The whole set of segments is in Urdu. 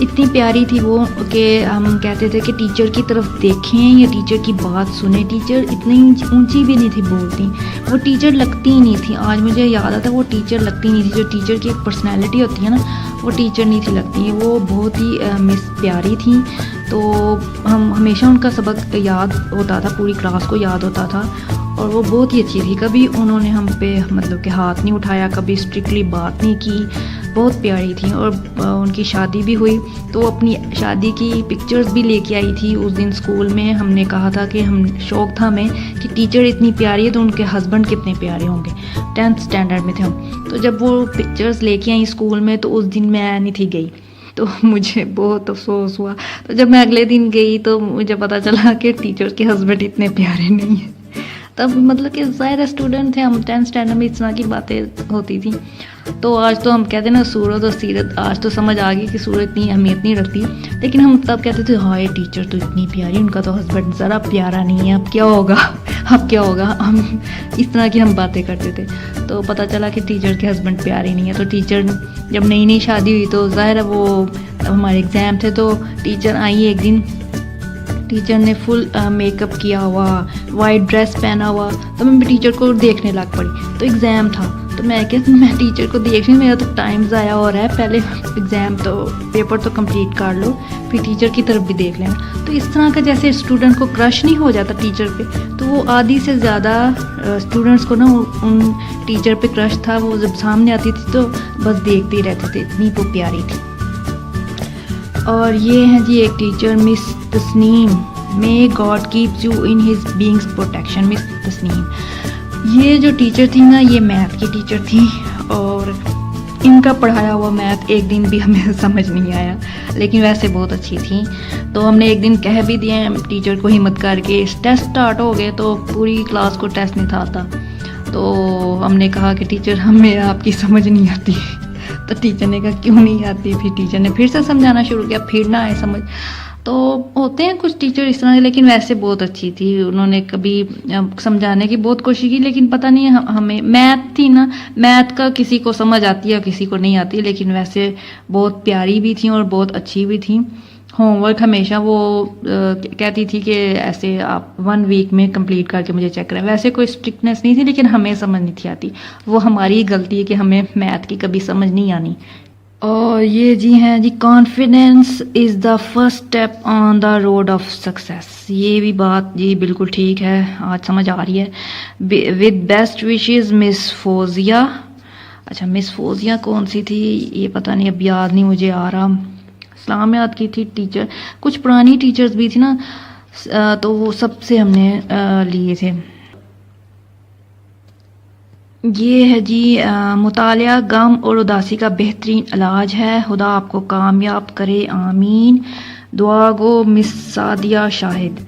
اتنی پیاری تھی وہ کہ ہم کہتے تھے کہ ٹیچر کی طرف دیکھیں یا ٹیچر کی بات سنیں. ٹیچر اتنی اونچی بھی نہیں تھی بولتی, وہ ٹیچر لگتی ہی نہیں تھی. آج مجھے یاد آتا ہے وہ ٹیچر لگتی نہیں تھی. جو ٹیچر کی ایک پرسنالٹی ہوتی ہے نا, وہ ٹیچر نہیں تھی لگتی. وہ بہت ہی مس پیاری تھیں. تو ہم ہمیشہ ان کا سبق یاد ہوتا تھا, پوری کلاس کو یاد ہوتا تھا, اور وہ بہت ہی اچھی تھی. کبھی انہوں نے ہم پہ مطلب کہ ہاتھ نہیں اٹھایا, کبھی اسٹرکٹلی بات نہیں کی, بہت پیاری تھیں. اور ان کی شادی بھی ہوئی تو اپنی شادی کی پکچرز بھی لے کے آئی تھی اس دن اسکول میں. ہم نے کہا تھا کہ شوق تھا ہمیں کہ ٹیچر اتنی پیاری ہے تو ان کے ہسبینڈ کتنے پیارے ہوں گے. 10th اسٹینڈرڈ میں تھے ہم. تو جب وہ پکچرز لے کے آئیں اسکول میں تو اس دن میں نہیں تھی گئی, تو مجھے بہت افسوس ہوا. تو جب میں اگلے دن گئی تو مجھے پتا چلا کہ ٹیچر کے ہسبینڈ اتنے پیارے نہیں ہیں. تب مطلب کہ ظاہر اسٹوڈنٹ تھے ہم, 10th اسٹینڈرڈ میں اس طرح کی باتیں ہوتی تھیں. تو آج تو ہم کہتے ہیں نا صورت اور سیرت, آج تو سمجھ آ گئی کہ صورت اتنی اہمیت نہیں رکھتی, لیکن ہم تب کہتے تھے ہائے ٹیچر تو اتنی پیاری, ان کا تو ہسبینڈ ذرا پیارا نہیں ہے, اب کیا ہوگا, اب کیا ہوگا. ہم اس طرح کی ہم باتیں کرتے تھے. تو پتہ چلا کہ ٹیچر کے ہسبینڈ پیارے نہیں ہے. تو ٹیچر جب نئی نئی شادی ہوئی تو ظاہر ہے وہ ہمارے ایگزام تھے, تو ٹیچر آئی ایک دن, ٹیچر نے فل میک اپ کیا ہوا, وائٹ ڈریس پہنا ہوا. تو میں ٹیچر کو دیکھنے لگ پڑی. تو ایگزام تھا تو میں ٹیچر کو دیکھ رہی ہوں, میرا تو ٹائم ضائع ہو رہا ہے, پہلے ایگزام تو پیپر تو کمپلیٹ کر لو, پھر ٹیچر کی طرف بھی دیکھ لینا. تو اس طرح کا جیسے اسٹوڈنٹ کو کرش نہیں ہو جاتا ٹیچر پہ, تو وہ آدھی سے زیادہ اسٹوڈنٹس کو نا ان ٹیچر پہ کرش تھا. وہ جب سامنے آتی تھی تو بس دیکھتے ہی رہتے تھے, اتنی وہ پیاری تھی. اور یہ ہیں جی ایک teacher miss Tasneem, may God keeps you in his bangs protection. Miss Tasneem یہ جو ٹیچر تھی نا, یہ میتھ کی ٹیچر تھی, اور ان کا پڑھایا ہوا میتھ ایک دن بھی ہمیں سمجھ نہیں آیا, لیکن ویسے بہت اچھی تھیں. تو ہم نے ایک دن کہہ بھی دیے ٹیچر کو ہمت کر کے, ٹیسٹ سٹارٹ ہو گئے تو پوری کلاس کو ٹیسٹ نہیں تھا آتا. تو ہم نے کہا کہ ٹیچر ہمیں آپ کی سمجھ نہیں آتی. تو ٹیچر نے کہا کیوں نہیں آتی. پھر ٹیچر نے پھر سے سمجھانا شروع کیا, پھر نہ آئے سمجھ. تو ہوتے ہیں کچھ ٹیچر اس طرح, لیکن ویسے بہت اچھی تھی. انہوں نے کبھی سمجھانے کی بہت کوشش کی, لیکن پتہ نہیں ہمیں میتھ تھی نا, میتھ کا کسی کو سمجھ آتی ہے کسی کو نہیں آتی, لیکن ویسے بہت پیاری بھی تھیں اور بہت اچھی بھی تھیں. ہوم ورک ہمیشہ وہ کہتی تھی کہ ایسے آپ 1 ویک میں کمپلیٹ کر کے مجھے چیک کریں. ویسے کوئی اسٹرکٹنیس نہیں تھی, لیکن ہمیں سمجھ نہیں تھی آتی. وہ ہماری غلطی ہے کہ ہمیں میتھ کی کبھی سمجھ نہیں آنی. اور یہ جی ہیں جی, confidence is the first step on the road of success. یہ بھی بات جی بالکل ٹھیک ہے, آج سمجھ آ رہی ہے. ود بیسٹ وشز مس فوزیہ. اچھا مس فوزیہ کون سی تھی یہ پتہ نہیں, اب یاد نہیں مجھے آ رہا. اسلامیات کی تھی ٹیچر. کچھ پرانی ٹیچرز بھی تھی نا, تو وہ سب سے ہم نے لیے تھے. یہ ہے جی, مطالعہ غم اور اداسی کا بہترین علاج ہے, خدا آپ کو کامیاب کرے, آمین. دعا گو مس سعدیہ شاہد.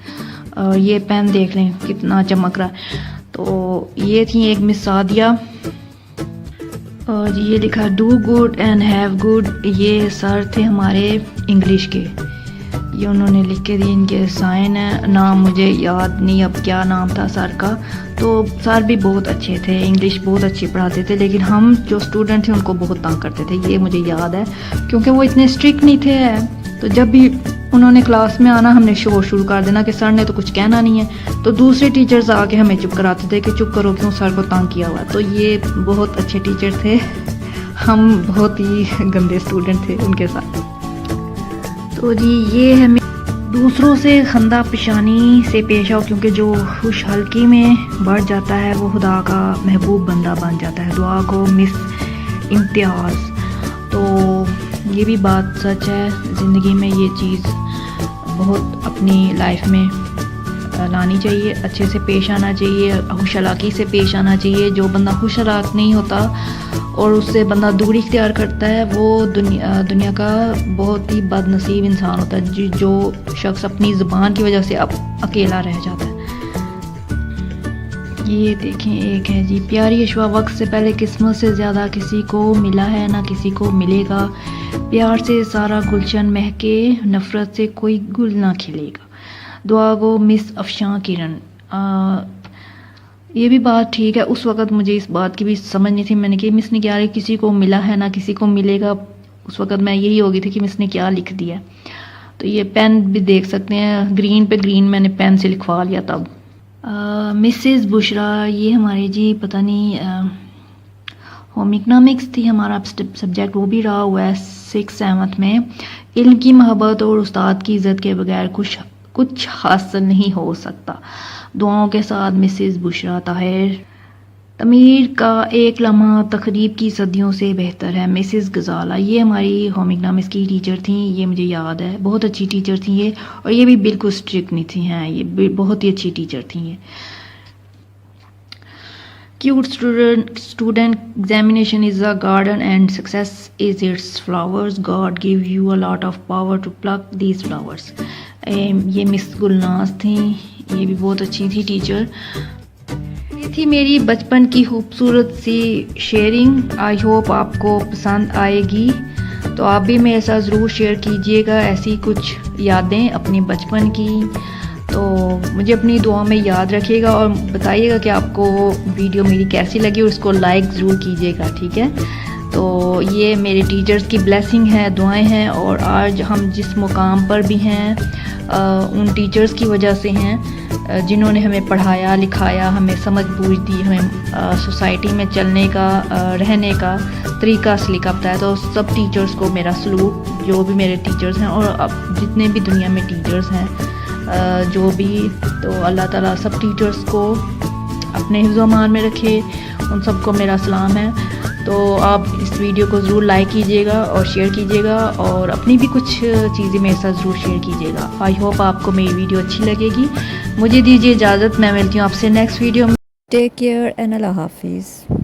یہ پین دیکھ لیں کتنا چمک رہا ہے. تو یہ تھی ایک مس سعدیہ. اور یہ لکھا do good and have good. یہ سر تھے ہمارے انگلش کے, یہ انہوں نے لکھ کے دی, ان کے سائن ہے. نام مجھے یاد نہیں اب کیا نام تھا سر کا. تو سر بھی بہت اچھے تھے, انگلش بہت اچھی پڑھاتے تھے, لیکن ہم جو اسٹوڈنٹ تھے ان کو بہت تنگ کرتے تھے. یہ مجھے یاد ہے کیونکہ وہ اتنے اسٹرکٹ نہیں تھے. تو جب بھی انہوں نے کلاس میں آنا, ہم نے شور شروع کر دینا کہ سر نے تو کچھ کہنا نہیں ہے. تو دوسرے ٹیچرز آ کے ہمیں چپ کراتے تھے کہ چپ کرو, کیوں سر کو تنگ کیا ہوا. تو یہ بہت اچھے ٹیچر تھے, ہم بہت ہی گندے اسٹوڈنٹ تھے ان کے ساتھ. تو جی یہ ہے دوسروں سے خندہ پیشانی سے پیش آؤ, کیونکہ جو خوش حلقی میں بڑھ جاتا ہے وہ خدا کا محبوب بندہ بن جاتا ہے. دعا کو مس امتیاز. تو یہ بھی بات سچ ہے, زندگی میں یہ چیز بہت اپنی لائف میں لانی چاہیے, اچھے سے پیش آنا چاہیے, خوش اخلاقی سے پیش آنا چاہیے. جو بندہ خوش اخلاق نہیں ہوتا اور اس سے بندہ دوری اختیار کرتا ہے, وہ دنیا کا بہت ہی بد نصیب انسان ہوتا ہے, جو شخص اپنی زبان کی وجہ سے اکیلا رہ جاتا ہے. یہ دیکھیں ایک ہے جی, پیاری اشوا وقت سے پہلے قسمت سے زیادہ کسی کو ملا ہے نہ کسی کو ملے گا. پیار سے سارا گلشن مہکے, نفرت سے کوئی گل نہ کھلے گا. دعا گو مس افشاں کرن. یہ بھی بات ٹھیک ہے. اس وقت مجھے اس بات کی بھی سمجھ نہیں تھی, میں نے کہ مس نے کیا کسی کو ملا ہے نہ کسی کو ملے گا. اس وقت میں یہی ہو گئی تھی کہ اس نے کیا لکھ دیا. تو یہ پین بھی دیکھ سکتے ہیں, گرین پہ گرین میں نے پین سے لکھوا لیا تب. مسز بشرا, یہ ہماری جی پتہ نہیں ہوم اکنامکس تھی ہمارا سبجیکٹ, وہ بھی رہا ہوا ہے 6th-7th میں. علم کی محبت اور استاد کی عزت کے بغیر کچھ حاصل نہیں ہو سکتا. دعاؤں کے ساتھ مسز بشرا طاہر. تعمیر کا ایک لمحہ تخریب کی صدیوں سے بہتر ہے. مسز غزالہ, یہ ہماری ہوم اکنامکس کی ٹیچر تھیں, یہ مجھے یاد ہے, بہت اچھی ٹیچر تھیں یہ, اور یہ بھی بالکل اسٹرکٹ نہیں تھی ہیں, یہ بہت ہی اچھی ٹیچر تھیں یہ. Cute student examination is a garden and success is its flowers. God give you a lot of power to pluck these flowers. یہ مس گلناز تھیں, یہ بھی بہت اچھی تھی ٹیچر. یہ تھی میری بچپن کی خوبصورت سی شیئرنگ. آئی ہوپ آپ کو پسند آئے گی. تو آپ بھی میرے ساتھ ضرور شیئر کیجئے گا ایسی کچھ یادیں اپنی بچپن کی. تو مجھے اپنی دعا میں یاد رکھیے گا اور بتائیے گا کہ آپ کو ویڈیو میری کیسی لگی, اور اس کو لائک ضرور کیجیے گا, ٹھیک ہے. تو یہ میرے ٹیچرز کی بلیسنگ ہے, دعائیں ہیں, اور آج ہم جس مقام پر بھی ہیں ان ٹیچرز کی وجہ سے ہیں جنہوں نے ہمیں پڑھایا لکھایا, ہمیں سمجھ بوجھ دی, ہمیں سوسائٹی میں چلنے کا رہنے کا طریقہ سلیقہ بتایا. تو سب ٹیچرز کو میرا سلوٹ, جو بھی میرے ٹیچرز ہیں اور اب جتنے بھی دنیا میں ٹیچرز ہیں جو بھی. تو اللہ تعالیٰ سب ٹیچرز کو اپنے حفظ و امان میں رکھے, ان سب کو میرا سلام ہے. تو آپ اس ویڈیو کو ضرور لائک کیجیے گا اور شیئر کیجیے گا, اور اپنی بھی کچھ چیزیں میرے ساتھ ضرور شیئر کیجیے گا. آئی ہوپ آپ کو میری ویڈیو اچھی لگے گی. مجھے دیجیے اجازت, میں ملتی ہوں آپ سے نیکسٹ ویڈیو میں. ٹیک کیئر اینڈ اللہ حافظ.